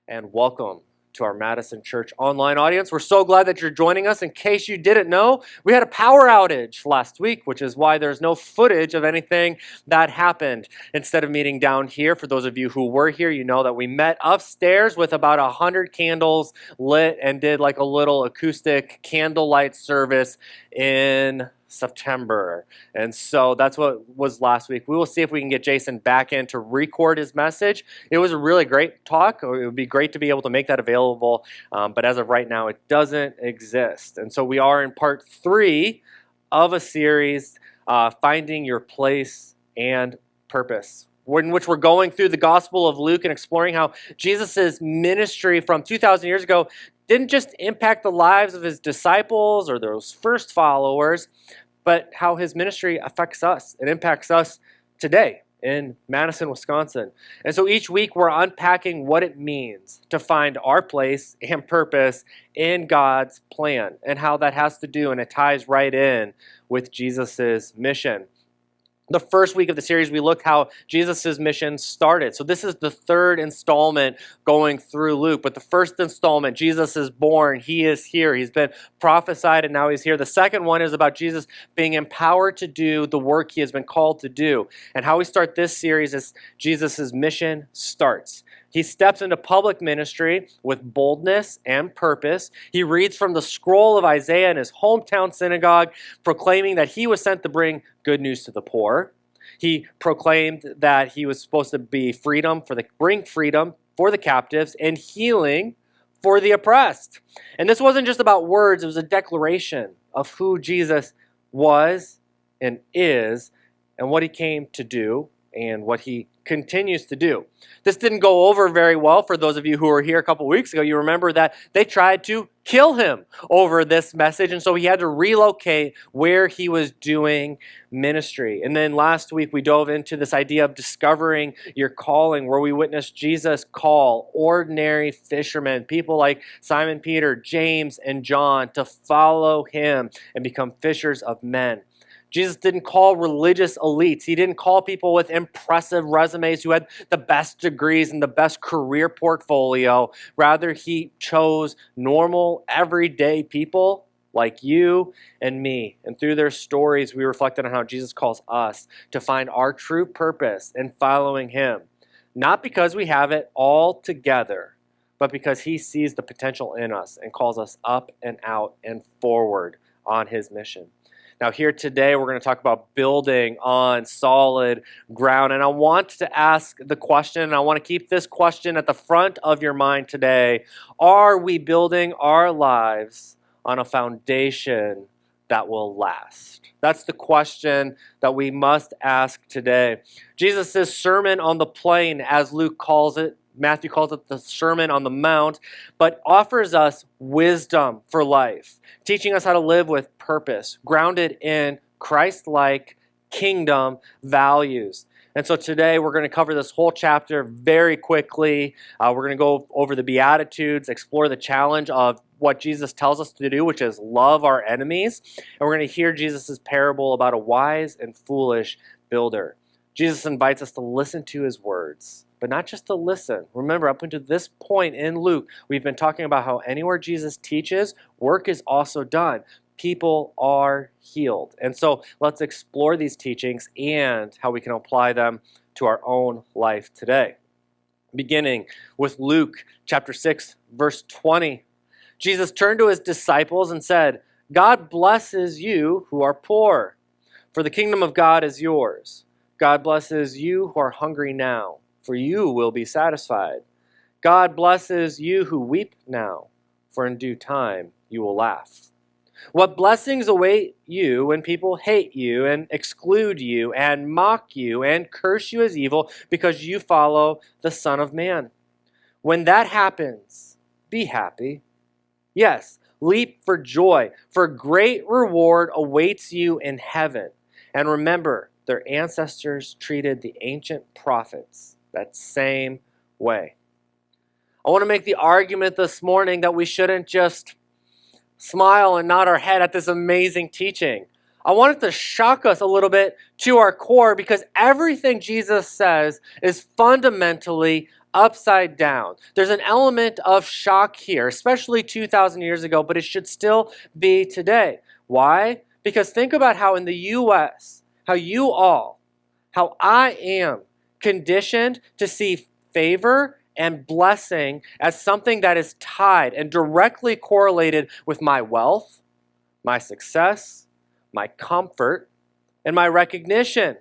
and welcome to our Madison Church online audience. We're so glad that you're joining us. In case you didn't know, we had a power outage last week, which is why there's no footage of anything that happened. Instead of meeting down here, for those of you who were here, you know that we met upstairs with about 100 candles lit and did like a little acoustic candlelight service in September. And so that's what was last week. We will see if we can get Jason back in to record his message. It was a really great talk. It would be great to be able to make that available. But as of right now, it doesn't exist. And so we are in part 3 of a series, Finding Your Place and Purpose, in which we're going through the Gospel of Luke and exploring how Jesus' ministry from 2,000 years ago didn't just impact the lives of his disciples or those first followers, but how his ministry affects us and impacts us today in Madison, Wisconsin. And so each week we're unpacking what it means to find our place and purpose in God's plan and how that has to do, and it ties right in with Jesus' mission. The first week of the series, we looked how Jesus' mission started. So this is the third installment going through Luke. But the first installment, Jesus is born. He is here. He's been prophesied and now he's here. The second one is about Jesus being empowered to do the work he has been called to do. And how we start this series is Jesus' mission starts. He steps into public ministry with boldness and purpose. He reads from the scroll of Isaiah in his hometown synagogue, proclaiming that he was sent to bring good news to the poor. He proclaimed that he was supposed to be bring freedom for the captives and healing for the oppressed. And this wasn't just about words, it was a declaration of who Jesus was and is and what he came to do and what he continues to do. This didn't go over very well for those of you who were here a couple weeks ago. You remember that they tried to kill him over this message, and so he had to relocate where he was doing ministry. And then last week we dove into this idea of discovering your calling, where we witnessed Jesus call ordinary fishermen, people like Simon Peter, James, and John, to follow him and become fishers of men. Jesus didn't call religious elites. He didn't call people with impressive resumes who had the best degrees and the best career portfolio. Rather, he chose normal, everyday people like you and me. And through their stories, we reflected on how Jesus calls us to find our true purpose in following him. Not because we have it all together, but because he sees the potential in us and calls us up and out and forward on his mission. Now here today, we're going to talk about building on solid ground. And I want to ask the question, and I want to keep this question at the front of your mind today. Are we building our lives on a foundation that will last? That's the question that we must ask today. Jesus' Sermon on the Plain, as Luke calls it, Matthew calls it the Sermon on the Mount, but offers us wisdom for life, teaching us how to live with purpose, grounded in Christ-like kingdom values. And so today we're going to cover this whole chapter very quickly. We're going to go over the Beatitudes, explore the challenge of what Jesus tells us to do, which is love our enemies. And we're going to hear Jesus' parable about a wise and foolish builder. Jesus invites us to listen to his words, but not just to listen. Remember, up until this point in Luke, we've been talking about how anywhere Jesus teaches, work is also done. People are healed. And so let's explore these teachings and how we can apply them to our own life today. Beginning with Luke chapter 6, verse 20. Jesus turned to his disciples and said, "God blesses you who are poor, for the kingdom of God is yours. God blesses you who are hungry now, for you will be satisfied. God blesses you who weep now, for in due time you will laugh. What blessings await you when people hate you and exclude you and mock you and curse you as evil because you follow the Son of Man. When that happens, be happy. Yes, leap for joy, for great reward awaits you in heaven. And remember, their ancestors treated the ancient prophets that same way." I want to make the argument this morning that we shouldn't just smile and nod our head at this amazing teaching. I want it to shock us a little bit to our core, because everything Jesus says is fundamentally upside down. There's an element of shock here, especially 2,000 years ago, but it should still be today. Why? Because think about how in the U.S., how I am conditioned to see favor and blessing as something that is tied and directly correlated with my wealth, my success, my comfort, and my recognition.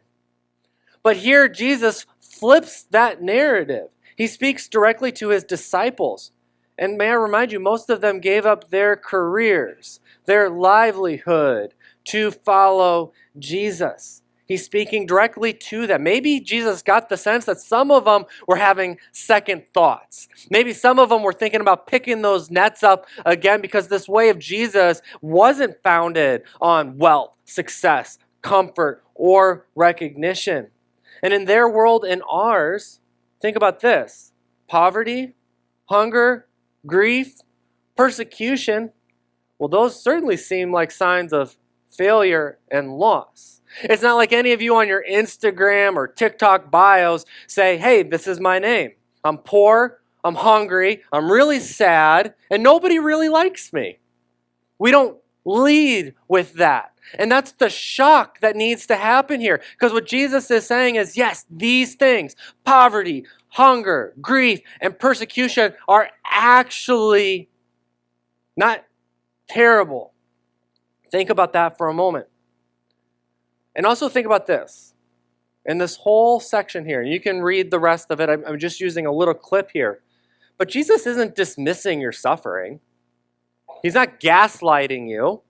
But here Jesus flips that narrative. He speaks directly to his disciples. And may I remind you, most of them gave up their careers, their livelihood to follow Jesus. He's speaking directly to them. Maybe Jesus got the sense that some of them were having second thoughts. Maybe some of them were thinking about picking those nets up again because this way of Jesus wasn't founded on wealth, success, comfort, or recognition. And in their world and ours, think about this: poverty, hunger, grief, persecution. Well, those certainly seem like signs of failure and loss. It's not like any of you on your Instagram or TikTok bios say, hey, this is my name. I'm poor, I'm hungry, I'm really sad, and nobody really likes me. We don't lead with that. And that's the shock that needs to happen here. Because what Jesus is saying is, yes, these things, poverty, hunger, grief, and persecution are actually not terrible. Think about that for a moment. And also think about this. In this whole section here, and you can read the rest of it, I'm just using a little clip here. But Jesus isn't dismissing your suffering. He's not gaslighting you.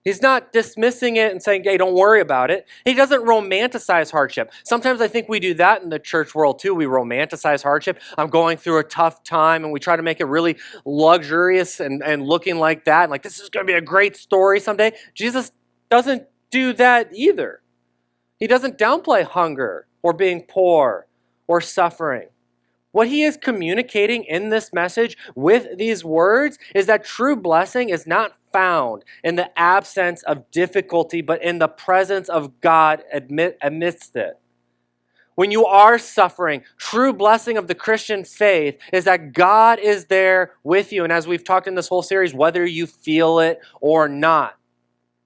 He's not dismissing it and saying, hey, don't worry about it. He doesn't romanticize hardship. Sometimes I think we do that in the church world too. We romanticize hardship. I'm going through a tough time, and we try to make it really luxurious and looking like that. And like, this is going to be a great story someday. Jesus doesn't do that either. He doesn't downplay hunger or being poor or suffering. What he is communicating in this message with these words is that true blessing is not found in the absence of difficulty, but in the presence of God amidst it. When you are suffering, true blessing of the Christian faith is that God is there with you. And as we've talked in this whole series, whether you feel it or not,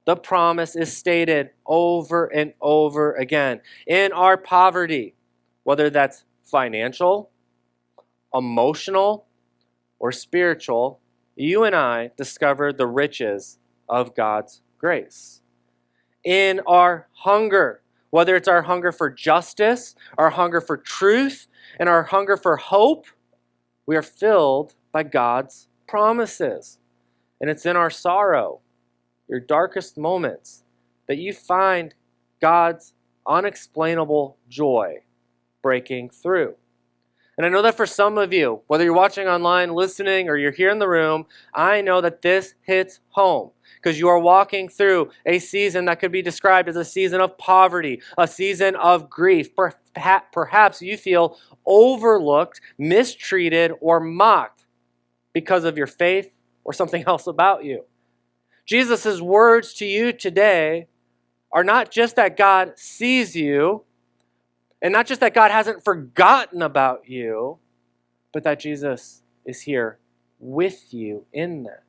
the promise is stated over and over again. In our poverty, whether that's financial, emotional, or spiritual, you and I discover the riches of God's grace. In our hunger, whether it's our hunger for justice, our hunger for truth, and our hunger for hope, we are filled by God's promises. And it's in our sorrow, your darkest moments, that you find God's unexplainable joy breaking through. And I know that for some of you, whether you're watching online, listening, or you're here in the room, I know that this hits home because you are walking through a season that could be described as a season of poverty, a season of grief. Perhaps you feel overlooked, mistreated, or mocked because of your faith or something else about you. Jesus' words to you today are not just that God sees you, and not just that God hasn't forgotten about you, but that Jesus is here with you in that.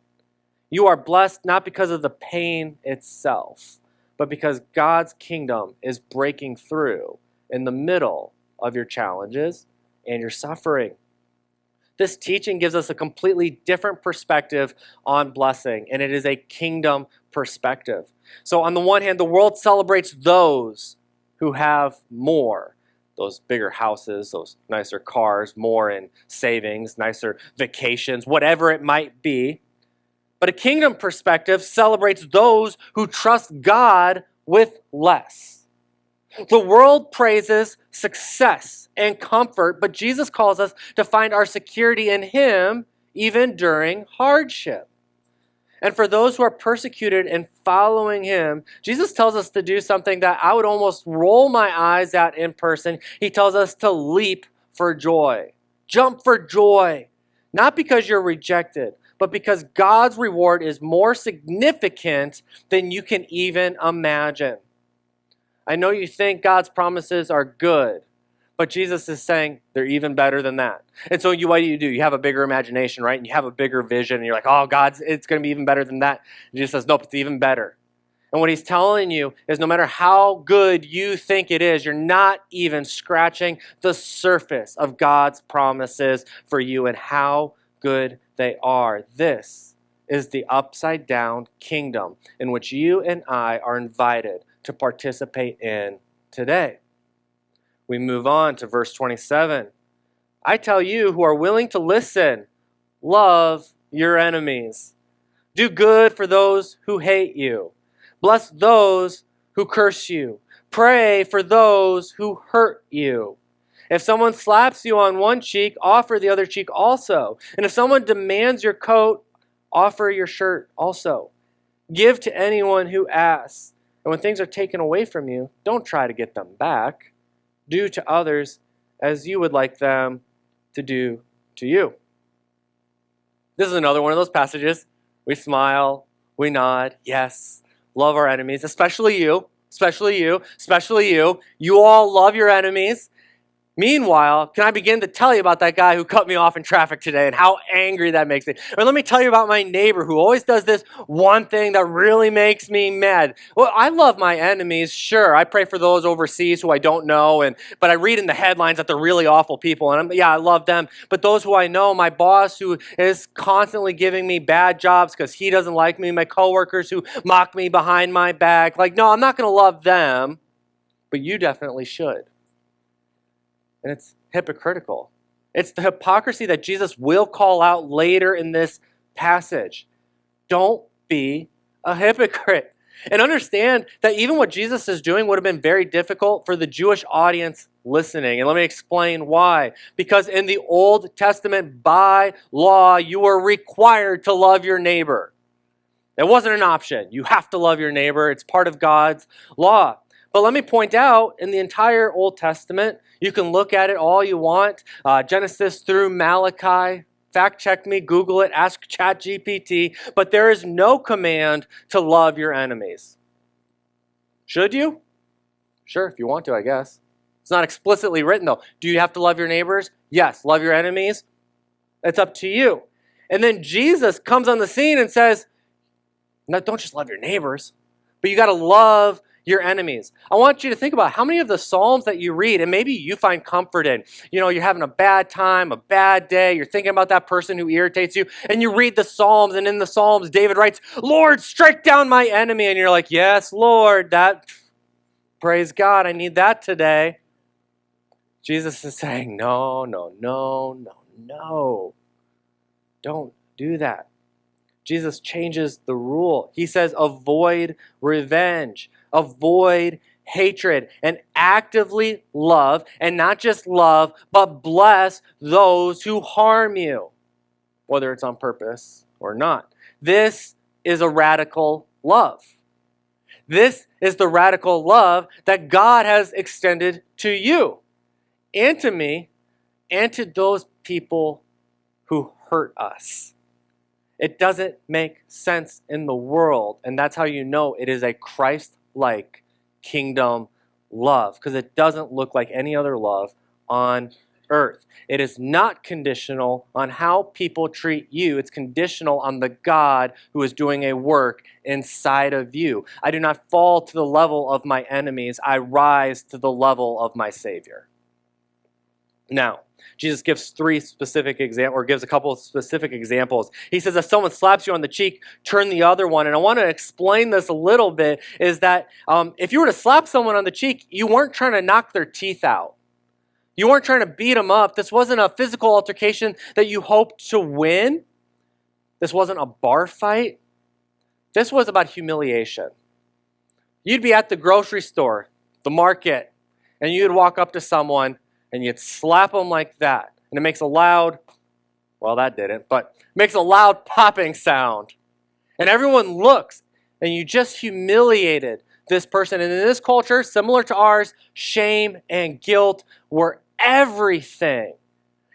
You are blessed not because of the pain itself, but because God's kingdom is breaking through in the middle of your challenges and your suffering. This teaching gives us a completely different perspective on blessing, and it is a kingdom perspective. So on the one hand, the world celebrates those who have more. Those bigger houses, those nicer cars, more in savings, nicer vacations, whatever it might be. But a kingdom perspective celebrates those who trust God with less. The world praises success and comfort, but Jesus calls us to find our security in Him even during hardship. And for those who are persecuted and following Him, Jesus tells us to do something that I would almost roll my eyes at in person. He tells us to leap for joy. Jump for joy. Not because you're rejected, but because God's reward is more significant than you can even imagine. I know you think God's promises are good, But Jesus is saying they're even better than that. And so what do? You have a bigger imagination, right? And you have a bigger vision. And you're like, oh, it's going to be even better than that. And Jesus says, nope, it's even better. And what he's telling you is no matter how good you think it is, you're not even scratching the surface of God's promises for you and how good they are. This is the upside down kingdom in which you and I are invited to participate in today. We move on to verse 27. I tell you who are willing to listen, love your enemies. Do good for those who hate you. Bless those who curse you. Pray for those who hurt you. If someone slaps you on one cheek, offer the other cheek also. And if someone demands your coat, offer your shirt also. Give to anyone who asks. And when things are taken away from you, don't try to get them back. Do to others as you would like them to do to you. This is another one of those passages. We smile, we nod, yes, love our enemies, especially you, especially you, especially you. You all love your enemies. Meanwhile, can I begin to tell you about that guy who cut me off in traffic today and how angry that makes me? Or let me tell you about my neighbor who always does this one thing that really makes me mad. Well, I love my enemies, sure. I pray for those overseas who I don't know, but I read in the headlines that they're really awful people, and I love them. But those who I know, my boss who is constantly giving me bad jobs because he doesn't like me, my coworkers who mock me behind my back, no, I'm not going to love them, but you definitely should. And it's hypocritical. It's the hypocrisy that Jesus will call out later in this passage. Don't be a hypocrite. And understand that even what Jesus is doing would have been very difficult for the Jewish audience listening. And let me explain why. Because in the Old Testament, by law, you were required to love your neighbor. It wasn't an option. You have to love your neighbor. It's part of God's law. But let me point out, in the entire Old Testament, you can look at it all you want, Genesis through Malachi. Fact check me, Google it, ask ChatGPT. But there is no command to love your enemies. Should you? Sure, if you want to, I guess. It's not explicitly written, though. Do you have to love your neighbors? Yes. Love your enemies? It's up to you. And then Jesus comes on the scene and says, no, don't just love your neighbors, but you got to love your enemies. I want you to think about how many of the Psalms that you read, and maybe you find comfort in. You're having a bad time, a bad day, you're thinking about that person who irritates you, and you read the Psalms, and in the Psalms, David writes, Lord, strike down my enemy. And you're like, yes, Lord, praise God, I need that today. Jesus is saying, no. Don't do that. Jesus changes the rule. He says, avoid revenge, avoid hatred, and actively love, and not just love, but bless those who harm you, whether it's on purpose or not. This is a radical love. This is the radical love that God has extended to you and to me and to those people who hurt us. It doesn't make sense in the world, and that's how you know it is a Christ-like kingdom love, because it doesn't look like any other love on earth. It is not conditional on how people treat you. It's conditional on the God who is doing a work inside of you. I do not fall to the level of my enemies. I rise to the level of my Savior. Now, Jesus gives gives a couple of specific examples. He says, if someone slaps you on the cheek, turn the other one. And I want to explain this a little bit, is that if you were to slap someone on the cheek, you weren't trying to knock their teeth out. You weren't trying to beat them up. This wasn't a physical altercation that you hoped to win. This wasn't a bar fight. This was about humiliation. You'd be at the grocery store, the market, and you'd walk up to someone and you'd slap them like that. And it makes a loud, well, that didn't, but it makes a loud popping sound. And everyone looks, and you just humiliated this person. And in this culture, similar to ours, shame and guilt were everything.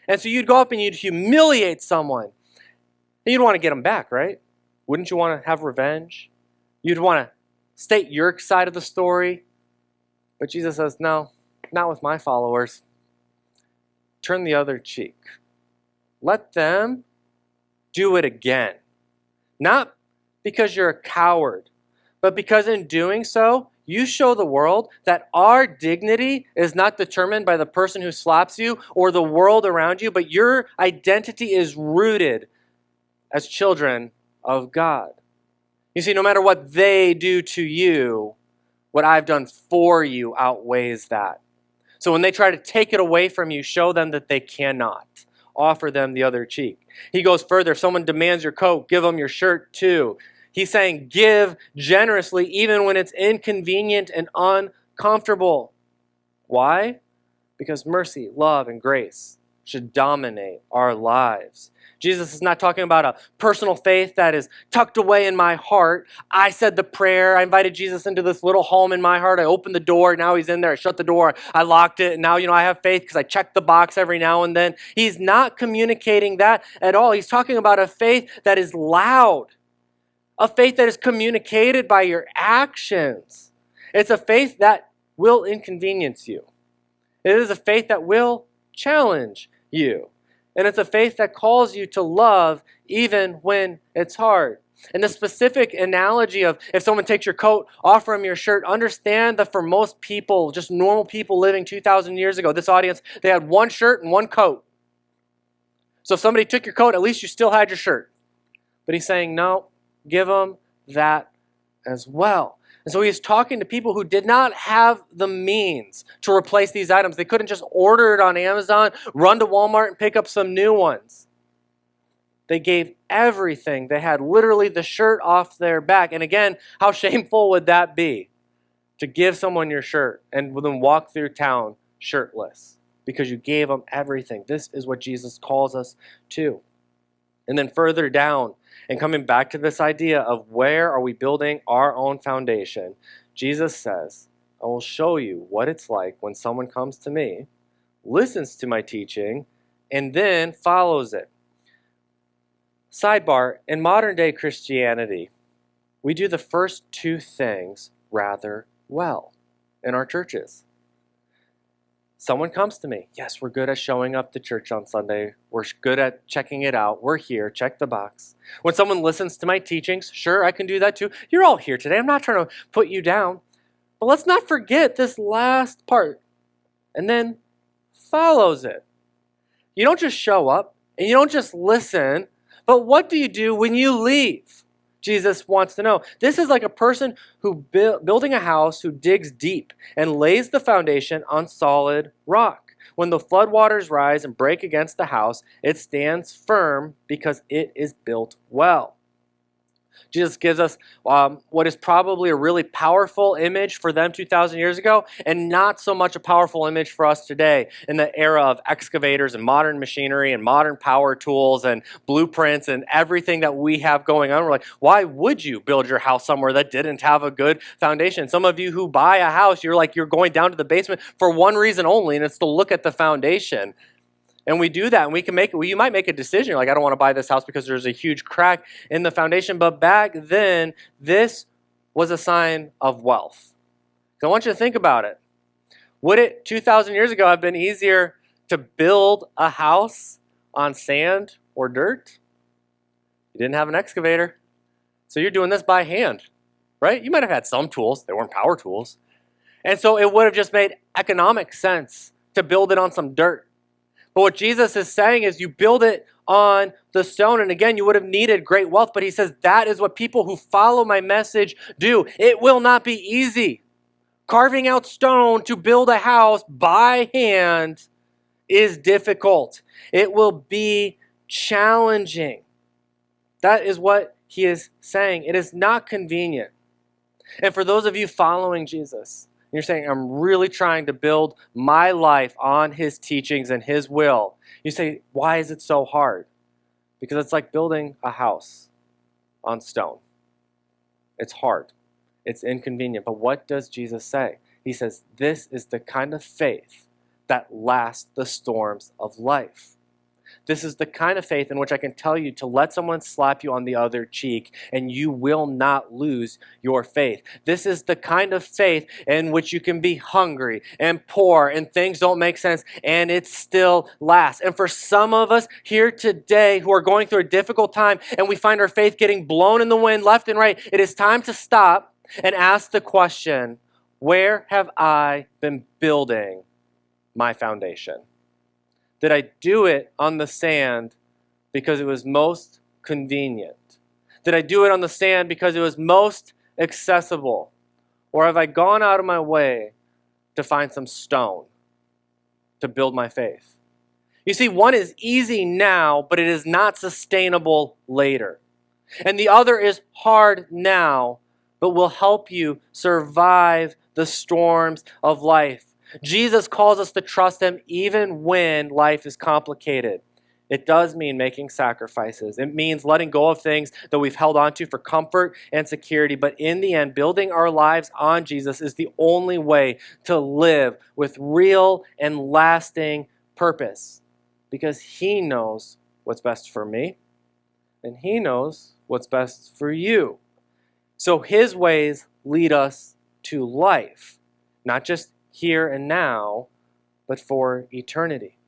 And so you'd go up and you'd humiliate someone. And you'd want to get them back, right? Wouldn't you want to have revenge? You'd want to state your side of the story. But Jesus says, no, not with my followers. turn the other cheek. Let them do it again. Not because you're a coward, but because in doing so, you show the world that our dignity is not determined by the person who slaps you or the world around you, but your identity is rooted as children of God. You see, no matter what they do to you, what I've done for you outweighs that. So when they try to take it away from you, show them that they cannot. Offer them the other cheek. He goes further. If someone demands your coat, give them your shirt too. He's saying give generously even when it's inconvenient and uncomfortable. Why? Because mercy, love, and grace should dominate our lives. Jesus is not talking about a personal faith that is tucked away in my heart. I said the prayer. I invited Jesus into this little home in my heart. I opened the door. Now he's in there. I shut the door. I locked it. And now, I have faith because I check the box every now and then. He's not communicating that at all. He's talking about a faith that is loud. A faith that is communicated by your actions. It's a faith that will inconvenience you. It is a faith that will challenge you. And it's a faith that calls you to love even when it's hard. And the specific analogy of if someone takes your coat, offer them your shirt, understand that for most people, just normal people living 2,000 years ago, this audience, they had one shirt and one coat. So if somebody took your coat, at least you still had your shirt. But he's saying, no, give them that as well. And so he's talking to people who did not have the means to replace these items. They couldn't just order it on Amazon, run to Walmart and pick up some new ones. They gave everything. They had literally the shirt off their back. And again, how shameful would that be? To give someone your shirt and then walk through town shirtless because you gave them everything. This is what Jesus calls us to. And then further down, and coming back to this idea of where are we building our own foundation, Jesus says, I will show you what it's like when someone comes to me, listens to my teaching, and then follows it. Sidebar, in modern day Christianity, we do the first two things rather well in our churches. Someone comes to me. Yes, we're good at showing up to church on Sunday. We're good at checking it out. We're here. Check the box. When someone listens to my teachings, sure, I can do that too. You're all here today. I'm not trying to put you down. But let's not forget this last part. And then follows it. You don't just show up and you don't just listen, but what do you do when you leave? Jesus wants to know. This is like a person who building a house who digs deep and lays the foundation on solid rock. When the floodwaters rise and break against the house, it stands firm because it is built well. Jesus gives us what is probably a really powerful image for them 2,000 years ago, and not so much a powerful image for us today in the era of excavators and modern machinery and modern power tools and blueprints and everything that we have going on. We're like, why would you build your house somewhere that didn't have a good foundation? Some of you who buy a house, you're going down to the basement for one reason only, and it's to look at the foundation. And we do that, and we can you might make a decision. You're like, I don't want to buy this house because there's a huge crack in the foundation. But back then, this was a sign of wealth. So I want you to think about it. Would it, 2,000 years ago, have been easier to build a house on sand or dirt? You didn't have an excavator. So you're doing this by hand, right? You might have had some tools. They weren't power tools. And so it would have just made economic sense to build it on some dirt. But what Jesus is saying is you build it on the stone. And again, you would have needed great wealth. But he says that is what people who follow my message do. It will not be easy. Carving out stone to build a house by hand is difficult. It will be challenging. That is what he is saying. It is not convenient. And for those of you following Jesus, you're saying, I'm really trying to build my life on his teachings and his will. You say, why is it so hard? Because it's like building a house on stone. It's hard. It's inconvenient. But what does Jesus say? He says, this is the kind of faith that lasts the storms of life. This is the kind of faith in which I can tell you to let someone slap you on the other cheek and you will not lose your faith. This is the kind of faith in which you can be hungry and poor and things don't make sense and it still lasts. And for some of us here today who are going through a difficult time and we find our faith getting blown in the wind left and right, it is time to stop and ask the question, where have I been building my foundation? Did I do it on the sand because it was most convenient? Did I do it on the sand because it was most accessible? Or have I gone out of my way to find some stone to build my faith? You see, one is easy now, but it is not sustainable later. And the other is hard now, but will help you survive the storms of life. Jesus calls us to trust him even when life is complicated. It does mean making sacrifices. It means letting go of things that we've held on to for comfort and security. But in the end, building our lives on Jesus is the only way to live with real and lasting purpose. Because he knows what's best for me, and he knows what's best for you. So his ways lead us to life, not just here and now, but for eternity.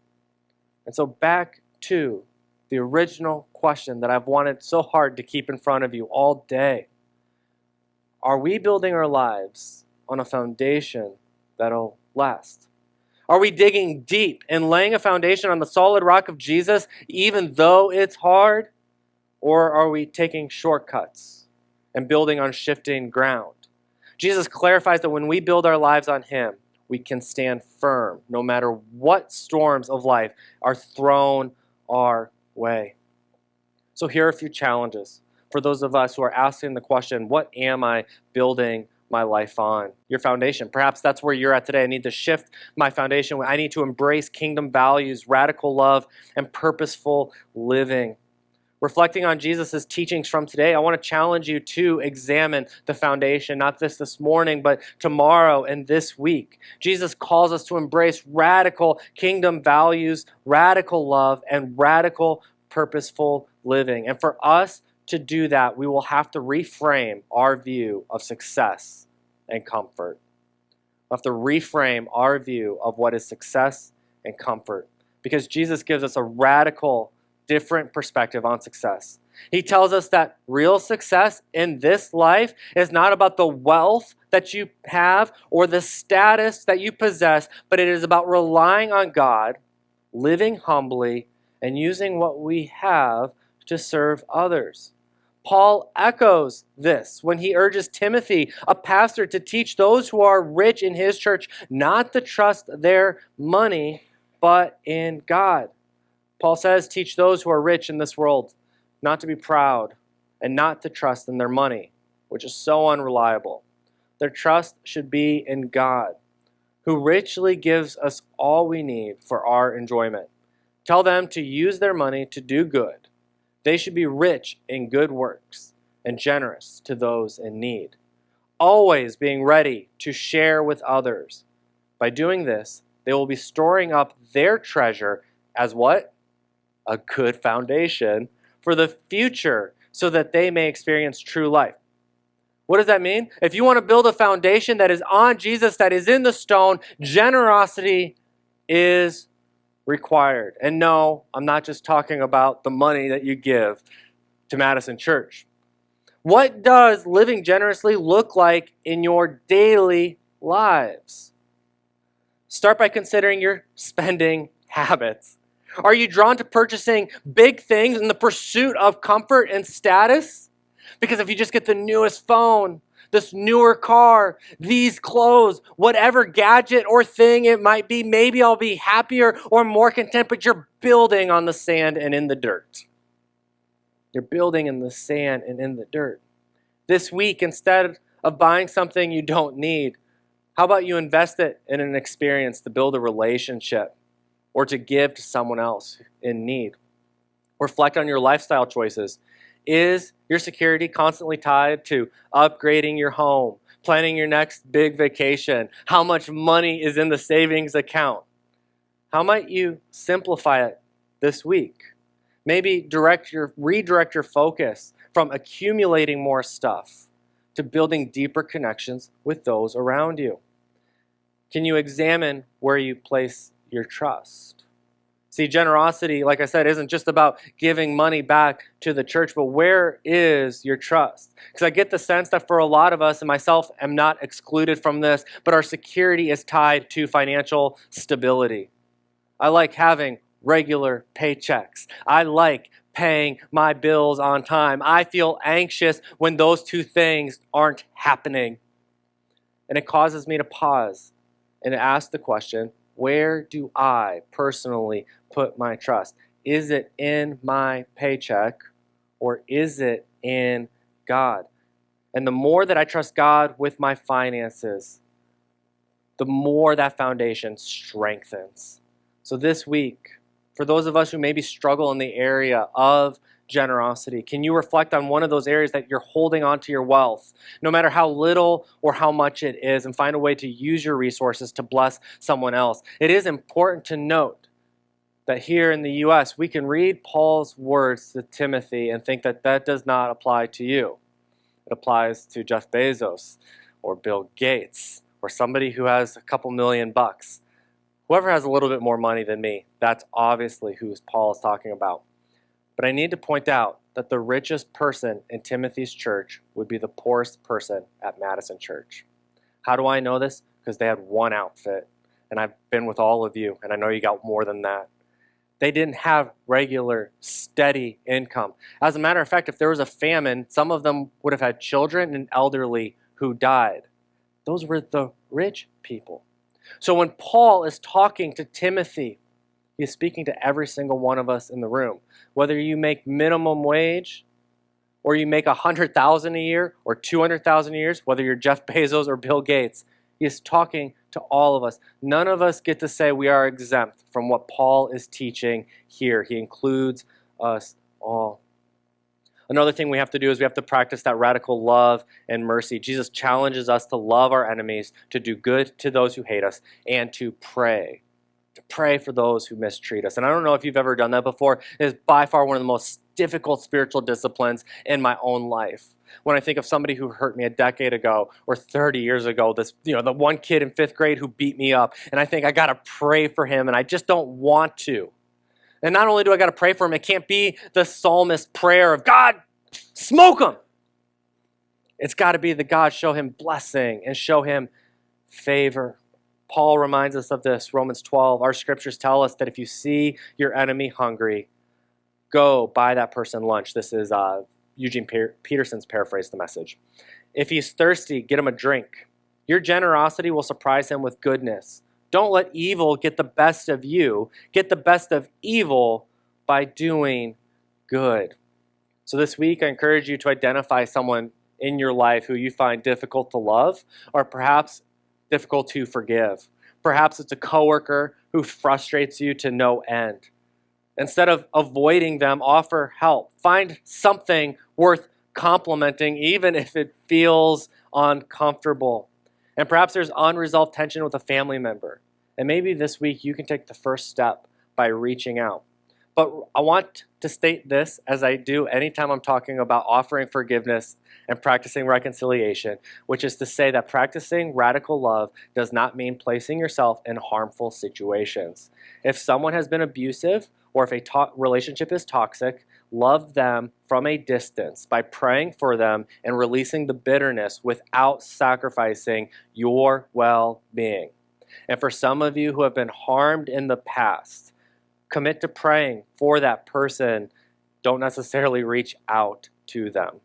And so back to the original question that I've wanted so hard to keep in front of you all day. Are we building our lives on a foundation that'll last? Are we digging deep and laying a foundation on the solid rock of Jesus, even though it's hard? Or are we taking shortcuts and building on shifting ground? Jesus clarifies that when we build our lives on him, we can stand firm no matter what storms of life are thrown our way. So here are a few challenges for those of us who are asking the question, what am I building my life on? Your foundation. Perhaps that's where you're at today. I need to shift my foundation. I need to embrace kingdom values, radical love, and purposeful living. Reflecting on Jesus' teachings from today, I want to challenge you to examine the foundation, not this morning, but tomorrow and this week. Jesus calls us to embrace radical kingdom values, radical love, and radical purposeful living. And for us to do that, we will have to reframe our view of success and comfort. We'll have to reframe our view of what is success and comfort, because Jesus gives us a radical different perspective on success. He tells us that real success in this life is not about the wealth that you have or the status that you possess, but it is about relying on God, living humbly, and using what we have to serve others. Paul echoes this when he urges Timothy, a pastor, to teach those who are rich in his church not to trust their money, but in God. Paul says, teach those who are rich in this world not to be proud and not to trust in their money, which is so unreliable. Their trust should be in God, who richly gives us all we need for our enjoyment. Tell them to use their money to do good. They should be rich in good works and generous to those in need, always being ready to share with others. By doing this, they will be storing up their treasure as what? A good foundation for the future so that they may experience true life. What does that mean? If you want to build a foundation that is on Jesus, that is in the stone, generosity is required. And no, I'm not just talking about the money that you give to Madison Church. What does living generously look like in your daily lives? Start by considering your spending habits. Are you drawn to purchasing big things in the pursuit of comfort and status? Because if you just get the newest phone, this newer car, these clothes, whatever gadget or thing it might be, maybe I'll be happier or more content, but you're building on the sand and in the dirt. You're building in the sand and in the dirt. This week, instead of buying something you don't need, how about you invest it in an experience to build a relationship or to give to someone else in need? Reflect on your lifestyle choices. Is your security constantly tied to upgrading your home, planning your next big vacation? How much money is in the savings account? How might you simplify it this week. Maybe redirect your focus from accumulating more stuff to building deeper connections with those around you. Can you examine where you place your trust? See, generosity, like I said, isn't just about giving money back to the church, but where is your trust? Because I get the sense that for a lot of us, and myself am not excluded from this, but our security is tied to financial stability. I like having regular paychecks. I like paying my bills on time. I feel anxious when those two things aren't happening. And it causes me to pause and ask the question, where do I personally put my trust? Is it in my paycheck or is it in God? And the more that I trust God with my finances, the more that foundation strengthens. So this week, for those of us who maybe struggle in the area of generosity, can you reflect on one of those areas that you're holding on to your wealth, no matter how little or how much it is, and find a way to use your resources to bless someone else? It is important to note that here in the U.S., we can read Paul's words to Timothy and think that that does not apply to you. It applies to Jeff Bezos or Bill Gates or somebody who has a couple $1 million. Whoever has a little bit more money than me, that's obviously who Paul is talking about. But I need to point out that the richest person in Timothy's church would be the poorest person at Madison Church. How do I know this? Because they had one outfit, and I've been with all of you, and I know you got more than that. They didn't have regular, steady income. As a matter of fact, if there was a famine, some of them would have had children and elderly who died. Those were the rich people. So when Paul is talking to Timothy, he is speaking to every single one of us in the room. Whether you make minimum wage or you make $100,000 a year or $200,000 a year, whether you're Jeff Bezos or Bill Gates, he is talking to all of us. None of us get to say we are exempt from what Paul is teaching here. He includes us all. Another thing we have to do is we have to practice that radical love and mercy. Jesus challenges us to love our enemies, to do good to those who hate us, and to pray for those who mistreat us. And I don't know if you've ever done that before. It is by far one of the most difficult spiritual disciplines in my own life. When I think of somebody who hurt me a decade ago or 30 years ago, the one kid in 5th grade who beat me up, and I think I got to pray for him, and I just don't want to. And not only do I got to pray for him, it can't be the psalmist prayer of, God, smoke him. It's got to be the God, show him blessing and show him favor. Paul reminds us of this, Romans 12. Our scriptures tell us that if you see your enemy hungry, go buy that person lunch. This is Eugene Peterson's paraphrase the message. If he's thirsty, get him a drink. Your generosity will surprise him with goodness. Don't let evil get the best of you. Get the best of evil by doing good. So this week, I encourage you to identify someone in your life who you find difficult to love, or perhaps difficult to forgive. Perhaps it's a coworker who frustrates you to no end. Instead of avoiding them, offer help. Find something worth complimenting, even if it feels uncomfortable. And perhaps there's unresolved tension with a family member. And maybe this week you can take the first step by reaching out. But I want to state this, as I do anytime I'm talking about offering forgiveness and practicing reconciliation, which is to say that practicing radical love does not mean placing yourself in harmful situations. If someone has been abusive or if a relationship is toxic, love them from a distance by praying for them and releasing the bitterness without sacrificing your well-being. And for some of you who have been harmed in the past, commit to praying for that person. Don't necessarily reach out to them.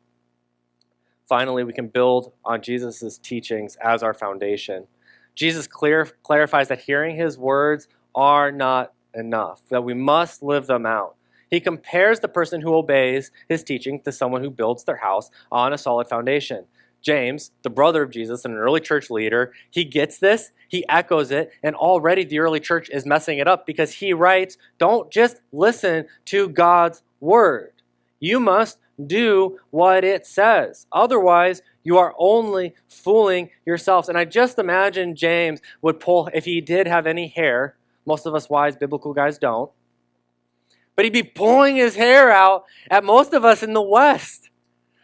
Finally, we can build on Jesus' teachings as our foundation. Jesus clarifies that hearing his words are not enough, that we must live them out. He compares the person who obeys his teaching to someone who builds their house on a solid foundation. James, the brother of Jesus and an early church leader, he gets this, he echoes it, and already the early church is messing it up because he writes, don't just listen to God's word. You must do what it says. Otherwise, you are only fooling yourselves. And I just imagine James would pull, if he did have any hair, most of us wise biblical guys don't, but he'd be pulling his hair out at most of us in the West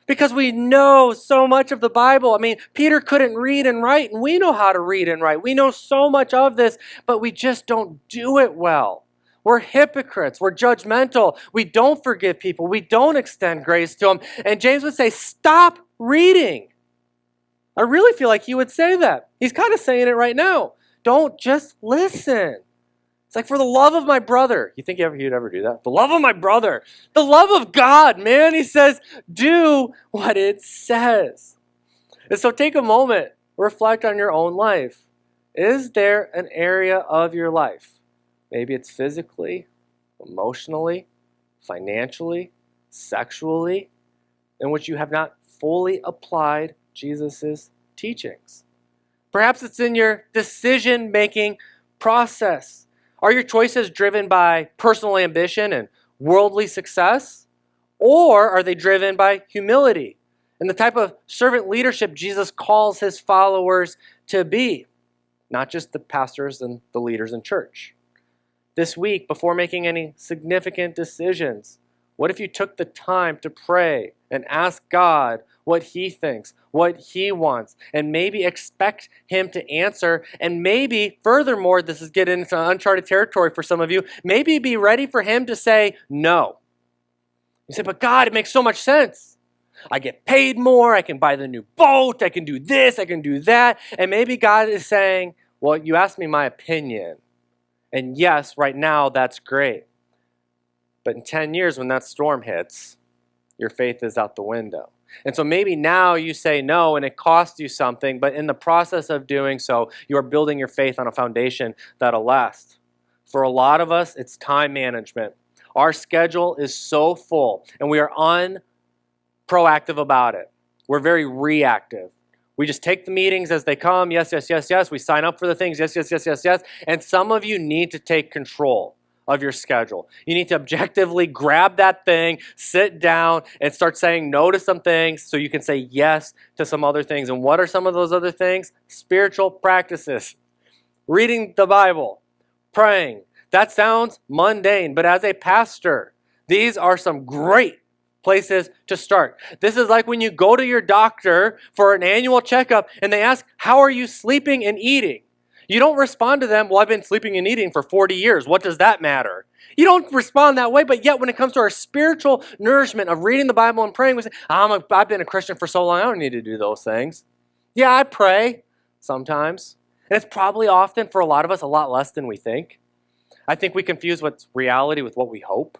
because we know so much of the Bible. I mean, Peter couldn't read and write, and we know how to read and write. We know so much of this, but we just don't do it well. We're hypocrites. We're judgmental. We don't forgive people. We don't extend grace to them. And James would say, stop reading. I really feel like he would say that. He's kind of saying it right now. Don't just listen. It's like, for the love of my brother. You think he'd ever do that? The love of my brother. The love of God, man. He says, do what it says. And so take a moment, reflect on your own life. Is there an area of your life, maybe it's physically, emotionally, financially, sexually, in which you have not fully applied Jesus' teachings? Perhaps it's in your decision-making process. Are your choices driven by personal ambition and worldly success? Or are they driven by humility and the type of servant leadership Jesus calls his followers to be? Not just the pastors and the leaders in church. This week, before making any significant decisions, what if you took the time to pray and ask God what he thinks, what he wants, and maybe expect him to answer, and maybe, furthermore, this is getting into uncharted territory for some of you, maybe be ready for him to say no. You say, but God, it makes so much sense. I get paid more, I can buy the new boat, I can do this, I can do that, and maybe God is saying, well, you asked me my opinion, and yes, right now, that's great. But in 10 years, when that storm hits, your faith is out the window. And so maybe now you say no and it costs you something, but in the process of doing so, you are building your faith on a foundation that'll last. For a lot of us, it's time management. Our schedule is so full and we are unproactive about it. We're very reactive. We just take the meetings as they come. Yes, yes, yes, yes. We sign up for the things. Yes, yes, yes, yes, yes. And some of you need to take control of your schedule. You need to objectively grab that thing, sit down, and start saying no to some things so you can say yes to some other things. And what are some of those other things? Spiritual practices. Reading the Bible, praying. That sounds mundane, but as a pastor, these are some great places to start. This is like when you go to your doctor for an annual checkup and they ask, how are you sleeping and eating? You don't respond to them, well, I've been sleeping and eating for 40 years. What does that matter? You don't respond that way, but yet when it comes to our spiritual nourishment of reading the Bible and praying, we say, I've been a Christian for so long, I don't need to do those things. Yeah, I pray sometimes. And it's probably often, for a lot of us, a lot less than we think. I think we confuse what's reality with what we hope.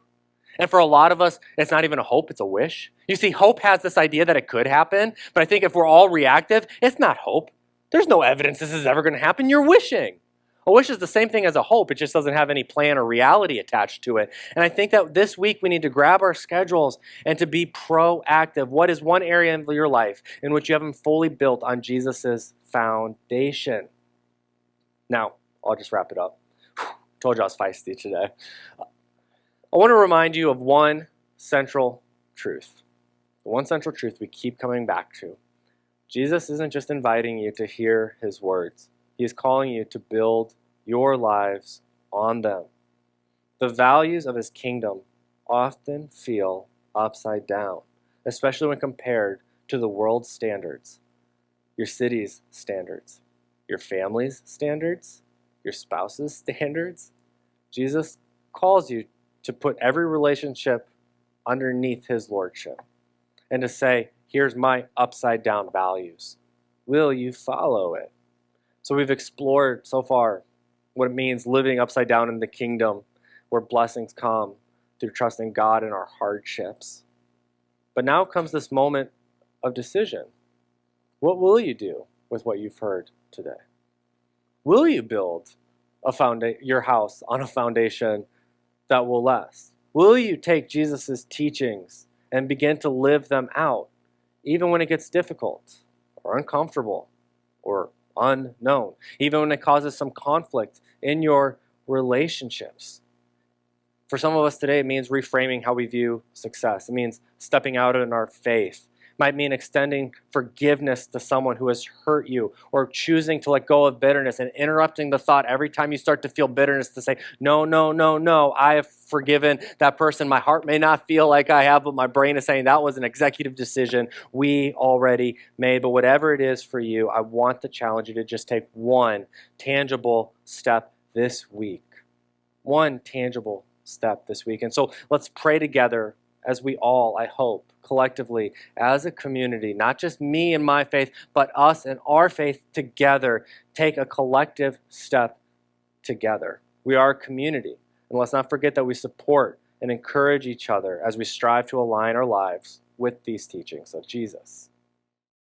And for a lot of us, it's not even a hope, it's a wish. You see, hope has this idea that it could happen, but I think if we're all reactive, it's not hope. There's no evidence this is ever going to happen. You're wishing. A wish is the same thing as a hope. It just doesn't have any plan or reality attached to it. And I think that this week we need to grab our schedules and to be proactive. What is one area of your life in which you haven't fully built on Jesus' foundation? Now, I'll just wrap it up. Told you I was feisty today. I want to remind you of one central truth. The one central truth we keep coming back to. Jesus isn't just inviting you to hear his words. He is calling you to build your lives on them. The values of his kingdom often feel upside down, especially when compared to the world's standards, your city's standards, your family's standards, your spouse's standards. Jesus calls you to put every relationship underneath his lordship and to say, here's my upside down values. Will you follow it? So we've explored so far what it means living upside down in the kingdom where blessings come through trusting God in our hardships. But now comes this moment of decision. What will you do with what you've heard today? Will you build your house on a foundation that will last? Will you take Jesus' teachings and begin to live them out? Even when it gets difficult or uncomfortable or unknown, even when it causes some conflict in your relationships. For some of us today, it means reframing how we view success. It means stepping out in our faith, Might mean extending forgiveness to someone who has hurt you, or choosing to let go of bitterness and interrupting the thought every time you start to feel bitterness to say, no, no, no, no, I have forgiven that person. My heart may not feel like I have, but my brain is saying that was an executive decision we already made. But whatever it is for you, I want to challenge you to just take one tangible step this week. One tangible step this week. And so let's pray together as we all, I hope, collectively, as a community, not just me and my faith, but us and our faith together, take a collective step together. We are a community. And let's not forget that we support and encourage each other as we strive to align our lives with these teachings of Jesus.